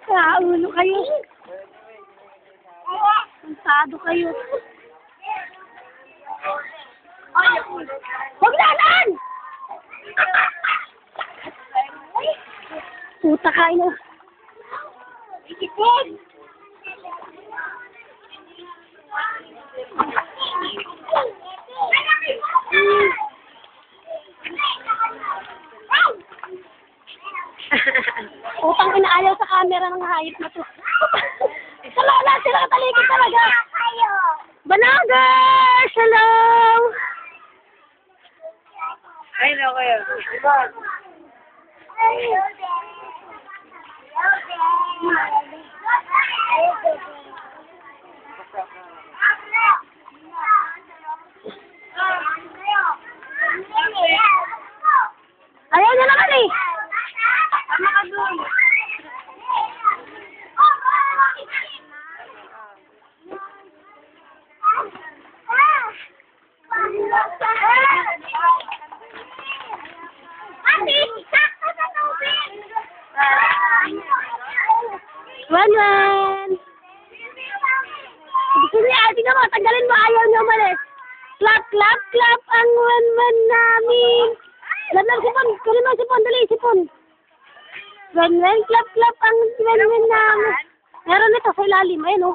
Kaulo kayo. Mansado kayo. Huwag lalaan! Puta kayo. Ikipon! Utang inaayaw sa camera ng hayop na to. Sa lola, sila katalikid talaga. Banagers! Hello! Ay, no, kayo. Ayaw niya naman eh. Tama ka doon. Wan. Gusto niya, tingnan mo, tanggalin mo, ayaw niya umalis. Clap, clap, clap, ang wan namin. Ganun, sipon, kunin mo, sipon, dali, sipon. Wan, clap, clap, ang wan namin. Meron ito sa ilalim, ayun o.